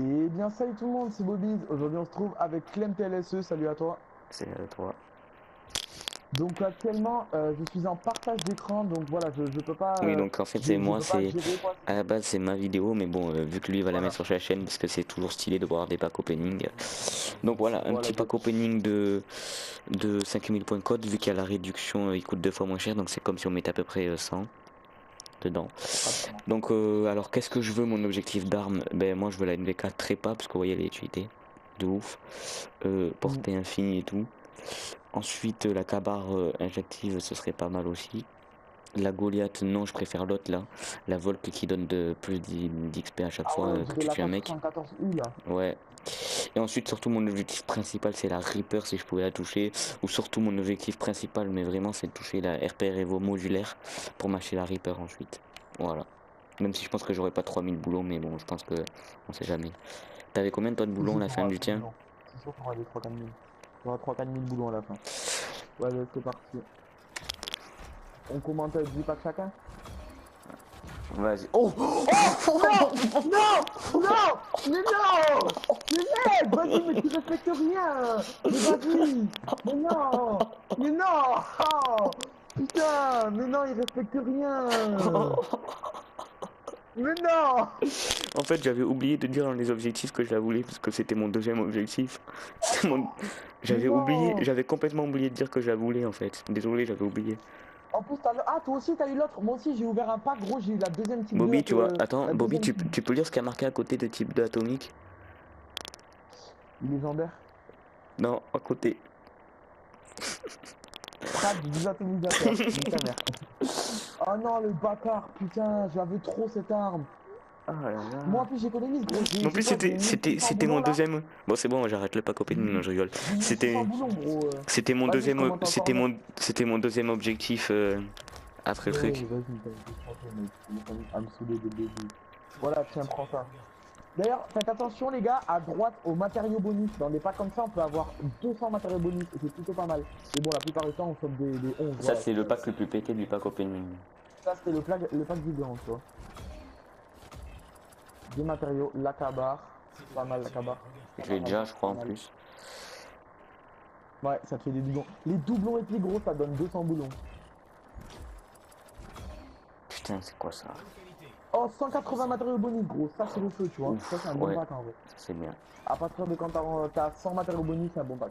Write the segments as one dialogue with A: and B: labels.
A: Et bien salut tout le monde, c'est Bobby. Aujourd'hui on se trouve avec Clem TLSE, salut à toi.
B: C'est toi.
A: Donc actuellement je suis en partage d'écran, donc voilà, je peux pas
B: Oui, donc en fait c'est
A: je
B: moi,
A: peux pas
B: c'est
A: gérer quoi.
B: à la base c'est ma vidéo, mais bon, vu que lui va la
A: Voilà,
B: mettre sur sa chaîne parce que c'est toujours stylé de voir des packs opening. Donc voilà, un
A: voilà,
B: petit pack opening de 5000 points de code, vu qu'il y a la réduction, il coûte 2 fois moins cher, donc c'est comme si on mettait à peu près 100 dedans.
A: pratiquement.
B: Donc alors qu'est-ce que je veux mon objectif d'arme? Ben moi je veux la NVK trépas parce que vous voyez elle est utilité de ouf, portée infinie et tout. Ensuite la Kabar injective ce serait pas mal aussi. La Goliath, non, je préfère l'autre là. La Volk qui donne de plus d'XP à chaque
A: Ah
B: fois
A: ouais, on
B: que
A: dirait
B: tu
A: la
B: tues un mec.
A: 414U là.
B: Ouais. Et ensuite, surtout, mon objectif principal, c'est la Reaper si je pouvais la toucher. Ou surtout, mon objectif principal, mais vraiment, c'est de toucher la RPR Evo modulaire pour mâcher la Reaper ensuite. Voilà. Même si je pense que j'aurais pas 3000 boulons, mais bon, je pense que on sait jamais. T'avais combien toi de
A: C'est
B: boulons à
A: sûr
B: la
A: qu'on
B: fin
A: aura
B: du
A: des
B: tien?
A: boulons. C'est sûr qu'on aura des 3-4 000. Il y aura 3-4 000 boulons à la fin. Ouais, c'est parti. On commente 10 packs chacun.
B: Vas-y. Oh!
A: Non! Non! Non! Mais non! Mais mec! Vas-y, mais tu respectes rien! Mais vas-y! Mais non! Mais non! Oh! Putain! Mais non, il respecte rien! Mais non!
B: En fait, j'avais oublié de dire dans les objectifs que je la voulais parce que c'était mon deuxième objectif. C'était mon...
A: Mais
B: J'avais oublié,
A: non!
B: j'avais complètement oublié de dire que je la voulais en fait. Désolé, j'avais oublié.
A: En plus, t'as le... Ah, toi aussi, t'as eu l'autre. Moi aussi, j'ai ouvert un pack, gros, j'ai eu la deuxième type 2,
B: Bobby, tu vois, attends,
A: la
B: Bobby,
A: deuxième
B: tu,
A: type
B: tu peux lire ce qui a marqué à côté de type 2 atomique?
A: légendaire.
B: Non, à côté.
A: Prague du désatomisateur. Nique ta mère. Oh non, le bâtard, putain, j'avais trop cette arme.
B: Ah là là.
A: Moi, en plus, j'économise, gros.
B: En
A: J'ai
B: plus,
A: quoi? J'ai
B: c'était, c'était,
A: 1600
B: c'était
A: boulons
B: mon
A: là.
B: deuxième. Bon, c'est bon, j'arrête le pack opening, non, je rigole.
A: J'ai 1600
B: C'était,
A: boulons, gros.
B: c'était mon
A: Vas-y, je
B: deuxième,
A: commente encore neuf.
B: c'était mon deuxième objectif après le
A: Ouais,
B: truc.
A: vas-y, t'as chanté, mec. Tu commences à me saouler dès le début. Voilà, tiens, prends ça. D'ailleurs, faites attention, les gars, à droite aux matériaux bonus. Dans des packs comme ça, on peut avoir 200 matériaux bonus et c'est plutôt pas mal. Et bon, la plupart du temps, on chope des 11.
B: Ça,
A: Voilà.
B: c'est le pack le plus pété du pack opening.
A: Ça, c'était le pack vibrant, tu vois. Des matériaux, la cabar. Pas mal, la cabar.
B: Je l'ai déjà, je crois, en plus.
A: Ouais, ça te fait des doublons. Les doublons épiques, gros, ça donne 200 boulons.
B: Putain, c'est quoi ça?
A: Oh, 180 matériaux bonus, gros. Ça, c'est le feu, tu vois.
B: Ouf,
A: Ça, c'est un bon
B: ouais,
A: pack, en vrai.
B: c'est bien.
A: À partir de quand t'as 100 matériaux bonus, c'est un bon pack.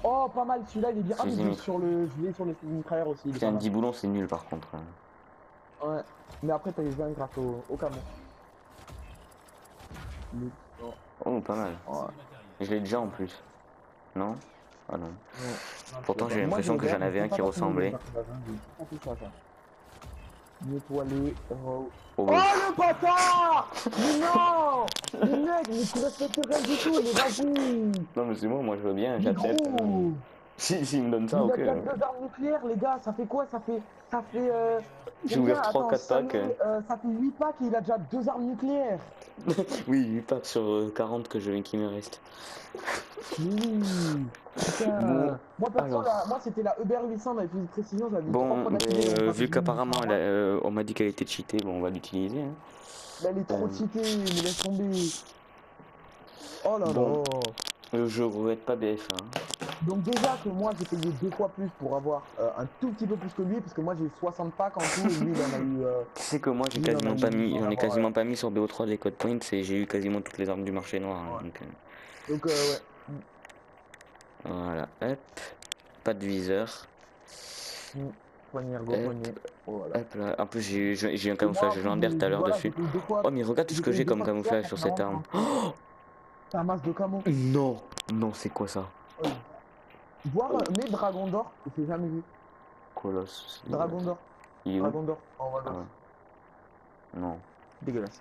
A: Oh, pas mal, celui-là, il est bien. Ah, mais je l'ai sur le mitrailleur aussi. Il est
B: Putain,
A: pas mal.
B: 10 boulons, c'est nul par contre.
A: Ouais. Mais après, t'as les 20 grâce au camion.
B: Oh, pas mal.
A: Ouais.
B: Je l'ai déjà en plus. Non? Ah non.
A: Ouais.
B: Pourtant, j'ai l'impression que j'en avais un qui ressemblait.
A: Nettoyer. Oh,
B: Oh,
A: le bâtard! Mais non! Mais mec, mais tu respectes rien du tout, mais vas-y!
B: non, mais c'est moi je veux bien,
A: Mais
B: j'accepte.
A: gros!
B: Si, me donne ça,
A: Il a
B: ok.
A: déjà 2 armes nucléaires, les gars, ça fait quoi? Ça fait
B: J'ai
A: combien?
B: ouvert
A: Attends,
B: 3-4
A: ça,
B: packs.
A: ça fait 8 packs et il a déjà 2 armes nucléaires!
B: Oui, 8 packs sur 40 qui me reste.
A: Oui! Putain!
B: Bon,
A: Moi, perso,
B: alors.
A: moi c'était la EBR 800 avec une précision, j'avais 3
B: Bon,
A: fois d'activer dans mon pack.
B: vu qu'apparemment on m'a dit qu'elle était cheatée, bon, on va l'utiliser. Hein.
A: Mais elle est trop cheatée, mais laisse tomber! Oh là
B: Bon,
A: là!
B: je regrette pas BF. Hein.
A: Donc déjà que moi j'ai payé 2 fois plus pour avoir un tout petit peu plus que lui, parce que moi j'ai 60 packs en tout et lui il en a eu...
B: Tu sais que moi j'ai
A: lui il en a
B: quasiment pas
A: eu, il
B: mis,
A: doit en
B: j'en ai
A: avoir,
B: quasiment pas mis sur BO3 des code points et j'ai eu quasiment toutes les armes du marché noir. Hein,
A: ouais.
B: donc,
A: Ouais.
B: voilà, hop, pas de viseur.
A: Poignet ergo, poignet. Oh, voilà.
B: Hop là. En plus j'ai un
A: Et moi
B: camouflage
A: en plus
B: légendaire tout à l'heure
A: voilà,
B: dessus.
A: j'ai payé 2 fois.
B: Oh mais regarde ce
A: J'ai
B: que
A: payé
B: j'ai
A: deux
B: comme
A: fois plus cher
B: camouflage
A: pour
B: sur cette
A: finalement
B: arme.
A: prendre un masque de camo.
B: Non, non c'est quoi ça?
A: Ouais. Voir mais Dragon d'or, j'ai jamais vu.
B: Colosse.
A: Dragon d'or.
B: Il est où?
A: Dragon d'or. En
B: Ah
A: Waldos.
B: ouais. Non.
A: Dégueulasse.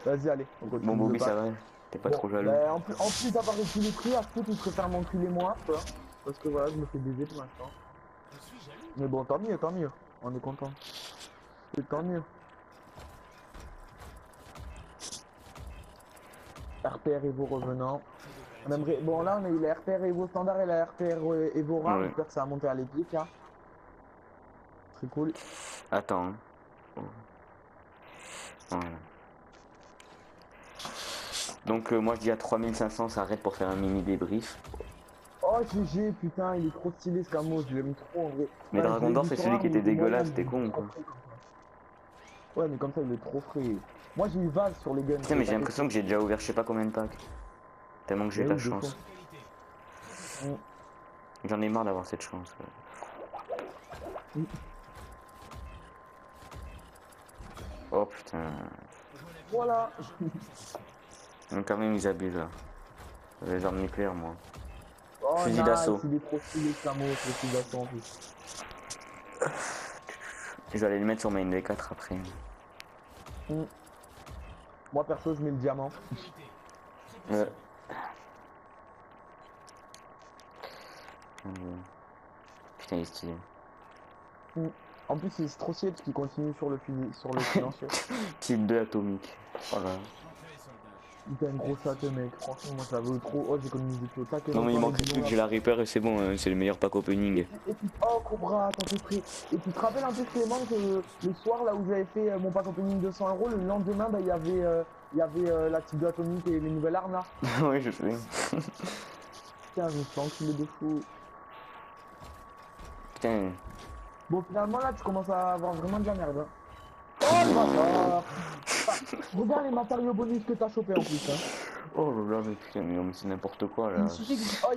A: Vas-y, allez, on
B: Bon
A: continue le
B: Bobby ça
A: pack.
B: va? T'es pas
A: Bon,
B: trop jaloux?
A: bah, en plus d'avoir reçu les prix, à foutre, je préfère m'enculer moi, quoi. Parce que voilà, je me fais baiser pour l'instant. Mais bon, tant mieux, tant mieux. On est content. C'est tant mieux. RPR Evo revenant. On aimerait... Bon, là, on a eu la RPR Evo standard et la RPR Evo rare.
B: Ouais.
A: J'espère que ça va monter à l'épique, hein. Très cool.
B: Attends. Hein. Voilà. Donc moi je dis à 3500 ça arrête pour faire un mini débrief.
A: Oh GG, putain, il est trop stylé ce camo, je l'aime trop en vrai.
B: Mais
A: Enfin,
B: Dragon
A: je l'ai
B: d'Or
A: vu
B: c'est
A: sur
B: celui
A: arme,
B: qui
A: il
B: était
A: était moyen,
B: dégueulasse,
A: mais
B: c'était
A: il est
B: con
A: trop
B: quoi.
A: frais comme ça. Ouais, mais comme ça, il est trop frais. Moi, j'ai eu Val sur les guns.
B: Putain mais j'ai l'impression que j'ai déjà ouvert je sais pas combien de packs. Tellement que j'ai eu de la chance.
A: Mm.
B: J'en ai marre d'avoir cette chance.
A: Mm.
B: Oh putain.
A: Voilà.
B: Donc quand même ils abusent là. Les armes nucléaires moi.
A: Oh,
B: Fusil
A: nice,
B: d'assaut.
A: il est trop stylé ce camo, ce fusil d'assaut en plus.
B: Je vais aller le mettre sur ma NV4 après.
A: Mm. Moi, perso, je mets le diamant.
B: Ouais. Putain, il est stylé.
A: Mm. En plus, c'est trop stylé parce qu'il continue sur le fusil, sur le silencieux.
B: Type 2 atomique. Voilà.
A: Il a un gros château, mec. Franchement, moi, ça veut trop. Oh, j'économise depuis au taquet.
B: Non mais il
A: dans les
B: manquerait
A: bidons,
B: plus que
A: là.
B: j'ai la Reaper et c'est bon, hein, c'est le meilleur pack opening.
A: Et puis, oh Cobra, t'en fais prêt. Et tu te rappelles un peu Clément que le soir là où j'avais fait mon pack opening 200 €, le lendemain bah, il y avait la type atomique et les nouvelles armes là.
B: Oui je sais.
A: Putain, je me suis enculé de fou.
B: Putain.
A: Bon finalement là tu commences à avoir vraiment de la merde. Hein. Oh le bâtard. Regarde les matériaux bonus que t'as chopé en plus. Hein.
B: Oh là là mais putain mais non, mais c'est n'importe quoi là.
A: Il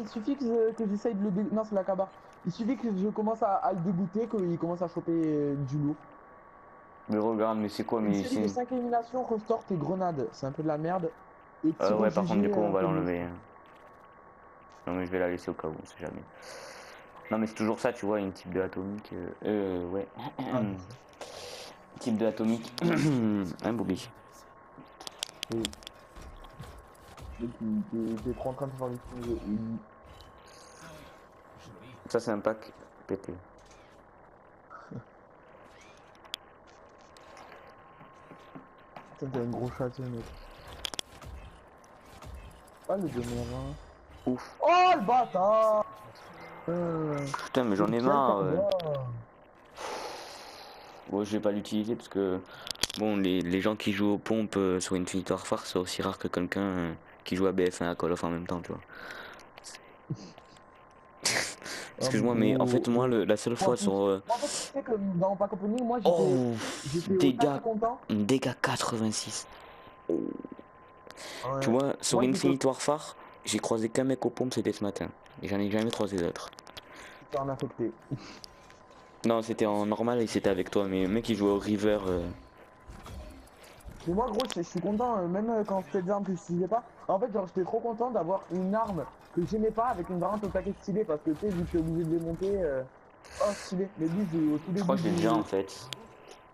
A: suffit que j'essaye de le Non c'est la cabane. Il suffit que je commence à le dégoûter, qu'il commence à choper du lourd.
B: Mais regarde mais c'est quoi
A: Une
B: mais
A: série de
B: ici.
A: 5 éliminations, restore tes grenades, c'est un peu de la merde. Et tir
B: Ouais
A: au
B: par contre du
A: GG,
B: coup on va
A: peu mieux.
B: l'enlever. Non mais je vais la laisser au cas où, on sait jamais. Non mais c'est toujours ça tu vois, une type de atomique. Ouais.
A: Ah,
B: Type de atomique. Un booby.
A: oui. T'es trop en train de faire les films.
B: Ça c'est un pack pété.
A: Putain, t'as un gros château, mec. Ah, le demeurant.
B: Ouf.
A: Oh, le bâtard
B: Putain mais j'en ai
A: Quel
B: marre.
A: combat.
B: Bon je vais pas l'utiliser parce que bon les gens qui jouent aux pompes sur Infinite Warfare c'est aussi rare que quelqu'un qui joue à BF1 à Call of en même temps tu vois. Excuse-moi mais en fait moi la seule fois sur
A: Moi, en fait, tu sais que dans mon pack opening, moi,
B: oh
A: j'étais au
B: dégâts
A: taquet content.
B: dégâts 86.
A: Ouais.
B: Tu vois sur
A: Moi,
B: Infinite Warfare j'ai croisé qu'un mec aux pompes c'était ce matin et j'en ai jamais croisé d'autres.
A: j'étais en infecté.
B: Non c'était en normal et c'était avec toi mais le mec il jouait au River.
A: Mais moi, gros, je suis content, même quand c'était des armes que j'utilisais pas. En fait, genre, j'étais trop content d'avoir une arme que j'aimais pas avec une variante au taquet stylé parce que tu sais, vu que je suis obligé de démonter. Oh, stylé. Mais lui, j'ai au tout début.
B: Je crois que je l'ai déjà en fait.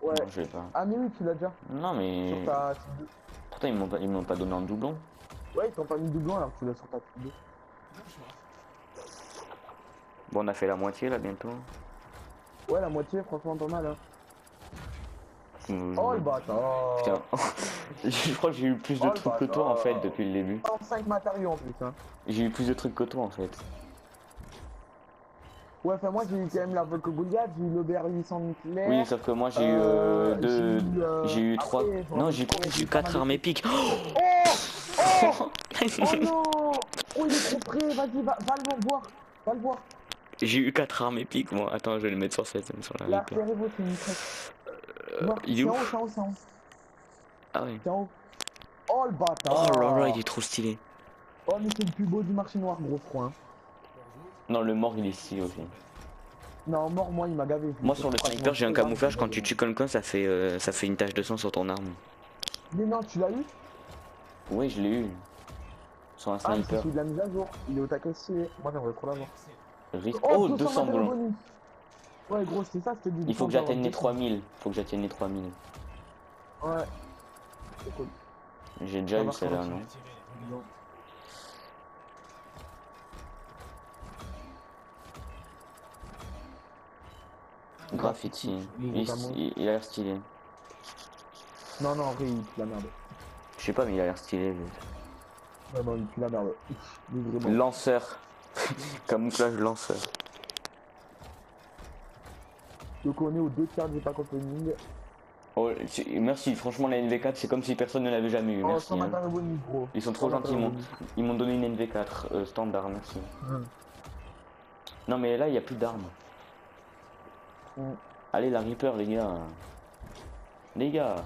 A: Ouais.
B: Non je l'ai pas.
A: Ah, mais oui, tu l'as déjà.
B: Non mais
A: Sur ta type 2.
B: pourtant ils m'ont pas donné en doublon.
A: Ouais, ils t'ont pas mis doublon alors que tu l'as sur ta type 2.
B: Bon on a fait la moitié là bientôt.
A: Ouais, la moitié, franchement, pas mal. Hein.
B: Mmh.
A: Oh, le bâtard.
B: Putain, je crois que j'ai eu plus de
A: Oh, le
B: trucs que toi en fait
A: bâtard.
B: depuis le début.
A: 5 matériaux en plus. Hein.
B: J'ai eu plus de trucs que toi en fait.
A: Ouais, enfin, moi, j'ai eu quand même la Volco Goliath, j'ai eu le BR800 nucléaire.
B: Oui, sauf que moi j'ai eu deux. J'ai eu
A: après,
B: trois. Non, j'ai eu quatre armes épiques.
A: Oh Oh Oh non Oh, il est trop près, vas-y, va le voir. Va le voir.
B: J'ai eu 4 armes épiques moi. Attends, je vais le mettre sur cette sur la
A: La
B: Reaper.
A: Ferrevo, c'est une traite.
B: Il est où?
A: C'est en haut, c'est en haut.
B: Ah oui.
A: C'est en haut. Oh, le
B: Oh
A: bâtard.
B: là là, il est trop stylé.
A: Oh, mais c'est le plus beau du marché noir, gros, je crois. Hein.
B: Non, le mort il est stylé aussi.
A: Non, mort, moi, il m'a gavé.
B: Moi sur le sniper, j'ai un camouflage. Quand tu tues quelqu'un, ça fait une tache de sang sur ton arme.
A: Mais non, tu l'as eu?
B: Oui, je l'ai eu. Sur un
A: Ah, mais c'est
B: sniper.
A: celui de la mise à jour. Il est au taquet stylé. Moi, j'aimerais trop l'avoir.
B: Oh, 200
A: matériaux
B: boulons.
A: bonus. Ouais, gros, c'est ça, c'était du.
B: Il faut que j'atteigne les 3000. Faut que j'atteigne les 3000.
A: Ouais. C'est cool.
B: J'ai déjà
A: Ça
B: eu
A: va,
B: celle-là,
A: ça va.
B: non?
A: Non.
B: Graffiti. Il a l'air stylé.
A: Non, non, en vrai, il pue la merde.
B: Je sais pas, mais il a l'air stylé.
A: Non, non, il pue la merde. Mais vraiment.
B: Lanceur. Camouflage lanceur.
A: Donc, on est aux 2 tiers du pack opening.
B: Oh, merci, franchement, la NV4, c'est comme si personne ne l'avait jamais eu,
A: Oh,
B: merci.
A: sans
B: Hein.
A: matériel bonus, gros.
B: Ils sont
A: Sans
B: trop gentils,
A: matériel bonus.
B: ils m'ont donné une NV4 standard, merci.
A: Hum,
B: Non, mais là, il n'y a plus d'armes.
A: hum.
B: Allez, la Reaper, les gars. Les gars,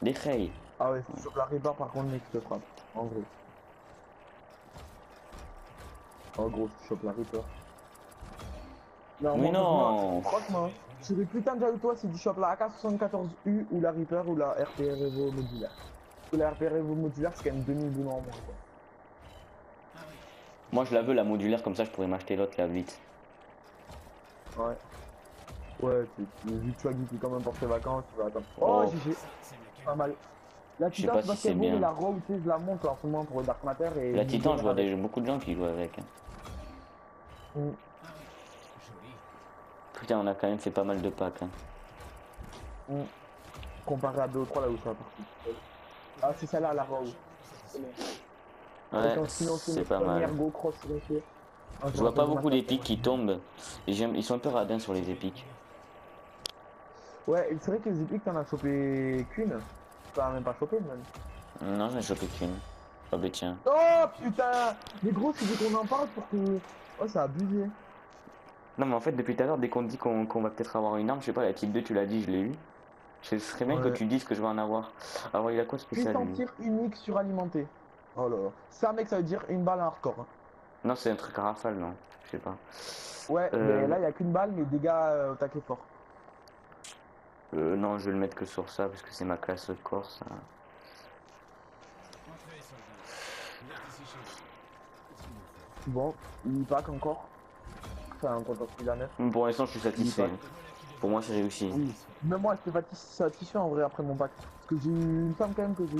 B: des Rey.
A: Ah ouais, si tu chopes la répare, par contre, mec, je te frappe. En gros. En gros, si tu chopes la répare. Non,
B: Mais non!
A: franchement, je serais putain déjà de toi si tu chopes la AK-74U ou la Reaper ou la RPR Evo modulaire. Parce que la RPR Evo modulaire, c'est quand même 2000 boulons en moins, quoi.
B: Moi, je la veux, la modulaire, comme ça, je pourrais m'acheter l'autre, là, vite.
A: Ouais. Ouais, vu que tu as geeké quand même pour tes vacances, tu vas attendre.
B: Oh,
A: Oh, GG. Pas mal. La
B: je sais
A: Titan,
B: pas
A: c'est
B: si
A: parce
B: c'est
A: qu'elle vaut, mais
B: bien.
A: la Raw, tu sais, je la monte en ce moment pour Dark Matter et
B: La
A: je me
B: Titan, je
A: démerde
B: vois
A: avec.
B: beaucoup de gens qui jouent avec. Hein.
A: Mm.
B: Putain, on a quand même fait pas mal de packs. Hein.
A: Mm. Comparé à 2 ou 3 là où ça a parti. Ah, c'est celle-là, la Raw. Avec
B: Ouais,
A: un silencieux,
B: c'est
A: mais
B: pas mal.
A: Ergo Cross silencieux. Ah,
B: Je vois pas beaucoup
A: master,
B: d'épiques qui tombent. Et ils sont un peu radins sur les épiques.
A: Ouais, c'est vrai que les épiques, t'en as chopé qu'une. T'en as même pas chopé, même.
B: Non, j'en ai chopé qu'une. Oh, bah tiens.
A: Oh putain! Mais gros, tu veux qu'on en parle pour que. Oh, ça a abusé.
B: Non, mais en fait, depuis tout à l'heure, dès qu'on dit qu'on va peut-être avoir une arme, je sais pas, la type 2, tu l'as dit, je l'ai eu. Ce serait bien que
A: Ouais.
B: tu dises que je vais en avoir. Alors, il a quoi de spécial,
A: Puissant
B: lui?
A: tir unique suralimenté. Oh là là. Ça, mec, ça veut dire une balle en hardcore. Hein.
B: Non, c'est un truc rafale, non? Je sais pas.
A: Ouais, mais là, il y a qu'une balle, mais dégâts au taquet fort.
B: Non, je vais le mettre que sur ça, parce que c'est ma classe corps, ça.
A: Bon, il pack encore. Enfin, quand on la neuf.
B: Pour l'instant, je suis
A: Il
B: satisfait.
A: pack.
B: Hein. Pour moi, c'est réussi.
A: Oui. Même moi, j'étais satisfait en vrai après mon pack. Parce que j'ai eu une femme quand même que j'ai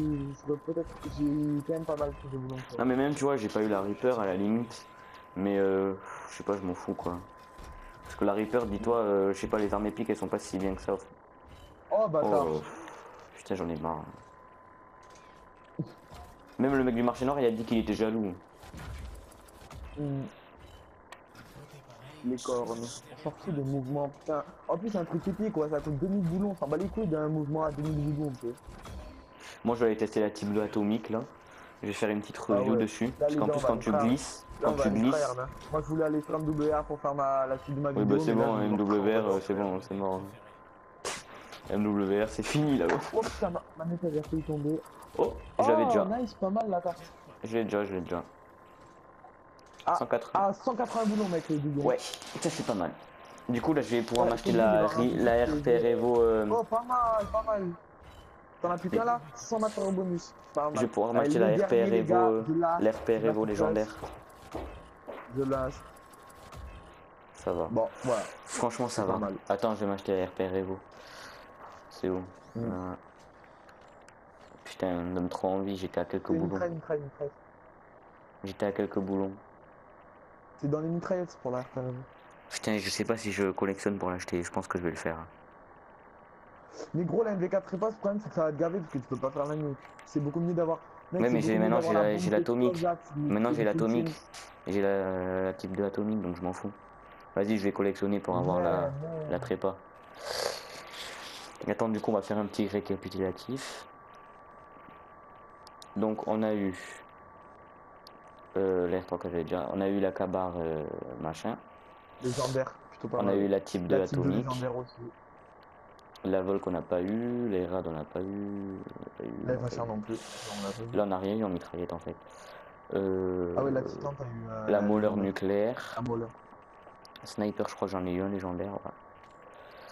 A: eu quand même pas mal de boulons.
B: Non, mais même, tu vois, j'ai pas eu la Reaper à la limite. Mais je sais pas, je m'en fous, quoi. Parce que la Reaper, dis-toi, je sais pas, les armes épiques, elles sont pas si bien que ça.
A: Oh bâtard.
B: Oh, putain, j'en ai marre. Même le mec du marché noir, il a dit qu'il était jaloux.
A: Hmm. Les cornes. Sorti de mouvement, putain. En plus, c'est un truc épique, quoi. Ça coûte 2000 boulons. Ça bat les couilles d'un mouvement à 2000 boulons, tu sais.
B: Moi, je vais aller tester la type 2 atomique, là. Je vais faire une petite
A: Ah
B: review
A: ouais.
B: dessus.
A: Là,
B: Parce
A: les
B: qu'en
A: gars, on
B: plus,
A: va
B: quand
A: les
B: tu
A: frères.
B: glisses,
A: Là,
B: quand
A: on va
B: tu
A: les
B: glisses,
A: frères, hein. Moi, je voulais aller sur MWR pour faire la suite de ma
B: oui,
A: vidéo,
B: bah c'est
A: mais là,
B: bon,
A: je vais
B: MWR, c'est bon, c'est mort. MWR, c'est fini, là.
A: Oh putain, ma nette avait failli tomber.
B: Oh, je l'avais
A: Oh,
B: déjà.
A: nice, pas mal la carte.
B: Je l'ai déjà.
A: Ah,
B: 180.
A: ah 180 boulons, mec, le doublon.
B: Ouais, ça c'est pas mal. Du coup, là, je vais pouvoir
A: Ouais,
B: m'acheter
A: c'est bien d'avoir un petit
B: la
A: qui est
B: RPR
A: joué.
B: Evo.
A: Oh, pas mal, pas mal. T'en as plus
B: Et
A: qu'un là 100 matériaux bonus. Pas
B: je vais
A: mal.
B: pouvoir
A: Allez,
B: m'acheter
A: le
B: la
A: dernier,
B: RPR
A: les gars,
B: Evo,
A: de là,
B: la RPR Evo
A: Masterclass.
B: légendaire.
A: The Last.
B: Ça va.
A: Bon, voilà,
B: Franchement, ça
A: c'est pas
B: va.
A: mal.
B: Attends, je vais m'acheter la RPR Evo. C'est où
A: Mm.
B: Putain, on me donne trop envie. J'étais à quelques
A: C'est une
B: boulons.
A: mitraille, mitraille, mitraille.
B: J'étais à quelques boulons.
A: C'est dans les mitraillettes pour la RPR.
B: Putain, je sais pas si je collectionne pour l'acheter. Je pense que je vais le faire.
A: Mais gros, la MV4 trépas, le problème c'est que ça va te gaver parce que tu peux pas faire la nuque. C'est beaucoup mieux d'avoir. Mec,
B: Ouais,
A: c'est
B: mais
A: beaucoup mieux
B: maintenant
A: d'avoir la
B: j'ai
A: bombe qui explose
B: l'atomique.
A: là.
B: Maintenant j'ai
A: le full team.
B: l'atomique. J'ai la type 2 atomique, donc je m'en fous. Vas-y, je vais collectionner pour avoir
A: Ouais,
B: la trépa. Attends, du coup, on va faire un petit récapitulatif. Donc, on a eu l'air que j'avais déjà. On a eu la Kabar machin.
A: légendaire, plutôt pas
B: On a
A: mal.
B: eu la type 2
A: La type de
B: atomique.
A: légendaire aussi.
B: La Volk on n'a pas eu. Les rad on n'a pas eu. On n'a pas eu,
A: La
B: on n'a pas
A: FHR
B: eu.
A: non plus. On l'a pas vu.
B: Là, on n'a rien eu en mitraillette en fait.
A: Ah ouais, la Titan, t'as eu
B: La
A: la
B: Mauler
A: légendaire.
B: nucléaire.
A: La Mauler.
B: Sniper, je crois que j'en ai eu un légendaire.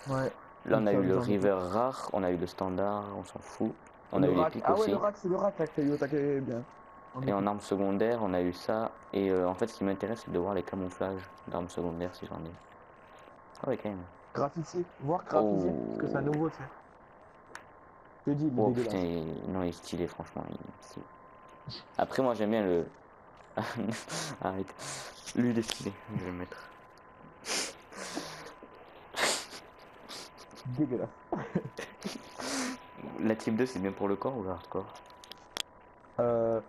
B: Ouais.
A: Ouais.
B: Là, on a eu le
A: J'en ai
B: River rare. On a eu le standard. On s'en fout. On a
A: le
B: eu
A: rack.
B: l'épique
A: Ah ouais,
B: aussi.
A: le rack, c'est le rack là que t'as eu au taquet bien.
B: Et en arme secondaire, on a eu ça. Et en fait, ce qui m'intéresse, c'est de voir les camouflages d'armes secondaires si j'en ai. Ah ouais, quand même.
A: Graphifié. Voir graphifié.
B: Oh,
A: Parce que c'est un nouveau, tu sais. Je te dis, il est
B: oh putain,
A: dégueulasse.
B: non, il est stylé, franchement. Il est stylé. Après, moi, j'aime bien le. Arrête. Lui, il est stylé. Je vais le mettre.
A: Dégueulasse.
B: La type 2, c'est bien pour le corps ou le hardcore?
A: Euh.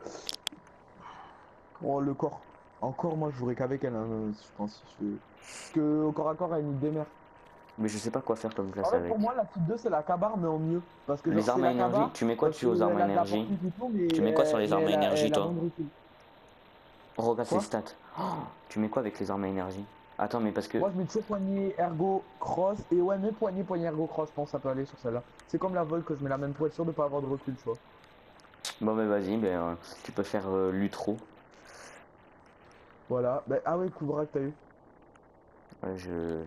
A: Oh, le corps. Encore, moi, je jouerais qu'avec elle, hein, je pense. Parce que au corps à corps, elle nique des mères.
B: Mais je sais pas quoi faire comme
A: En
B: classe
A: fait,
B: avec.
A: pour moi, la type 2, c'est la Kabar, mais en mieux. Parce que,
B: Les
A: genre, c'est
B: armes à
A: la
B: énergie,
A: Kabar,
B: tu mets quoi
A: parce
B: dessus aux armes à
A: qu'elle a de la
B: énergie?
A: portée et tout, mais,
B: Tu mets quoi sur les armes à énergie,
A: elle a
B: toi?
A: moins de recul.
B: Regarde ses
A: Quoi?
B: stats. Oh, tu mets quoi avec les armes à énergie? Attends, mais parce que...
A: Moi, je mets toujours poignet, ergo, cross. Et ouais, mais poignet, ergo, cross. Je pense que ça peut aller sur celle-là. C'est comme la vol que je mets la même pour être sûr de pas avoir de recul, tu vois.
B: Bon, mais vas-y, tu peux faire l'utro.
A: Voilà. Ben, ah ouais, coup de bras que t'as eu.
B: Ouais,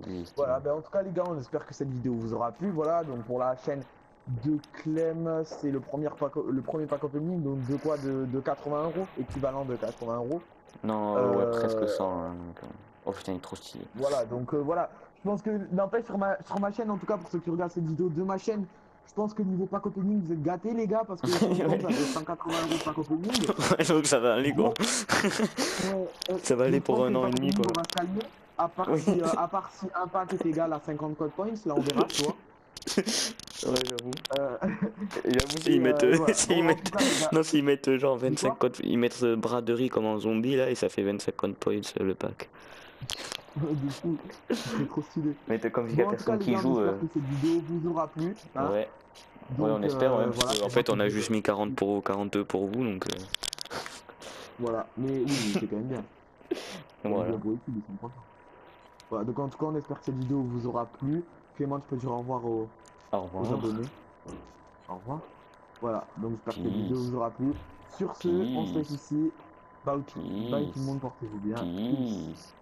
B: lui, stylé.
A: Voilà. Ben, en tout cas, les gars, on espère que cette vidéo vous aura plu. Voilà. Donc, pour la chaîne de Clem, c'est le premier pack opening. Donc, de quoi? De 80 €. Équivalent de 80 €.
B: Non, ouais, presque 100. Hein, donc, oh putain, il est trop stylé.
A: Voilà, donc voilà. Je pense que, n'empêche, sur ma chaîne, en tout cas, pour ceux qui regardent cette vidéo de ma chaîne, je pense que niveau pack opening, vous êtes gâtés, les gars, parce que sur le compte, ça fait 180 € le pack opening.
B: Ouais, donc ça va aller, quoi.
A: Bon,
B: Ça va aller
A: donc je
B: pour
A: pense que
B: un
A: le
B: an et
A: pack
B: demi,
A: opening,
B: quoi.
A: on va se calmer.
B: Oui.
A: À part si un pack est égal à 50 code points, là, on verra, tu vois.
B: Ouais, j'avoue.
A: Euh,
B: J'avoue, s'ils mettent,
A: et voilà.
B: s'ils
A: Bon, en tout
B: mettent,
A: cas, les gars,
B: non, s'ils mettent genre
A: dis
B: 25
A: quoi?
B: codes, ils mettent braderie comme un zombie là et ça fait 25 codes points le pack.
A: De fou, ce serait trop stylé.
B: Mais comme il y a
A: Bon, en tout cas,
B: personne
A: les
B: qui
A: gars, on
B: joue,
A: espère que cette vidéo vous aura plu. Hein.
B: ouais, ouais, on
A: Donc,
B: espère, ouais, parce
A: voilà,
B: qu'en
A: pour moi,
B: fait,
A: c'est
B: on a
A: une
B: juste
A: vidéo.
B: mis 40 pour vous, donc
A: Voilà, mais oui, mais c'est quand même bien. C'est quand même
B: voilà.
A: bien pour YouTube, ils sont contents. Voilà, donc en tout cas, on espère que cette vidéo vous aura plu. Clément, tu peux dire au revoir
B: Au
A: aux
B: revoir.
A: abonnés. Au revoir. Voilà, donc j'espère que cette vidéo
B: Peace.
A: vous aura plu. Sur ce, on se laisse
B: Peace.
A: ici. Bye, bye tout le
B: Peace.
A: monde, portez-vous bien. Peace.
B: Peace.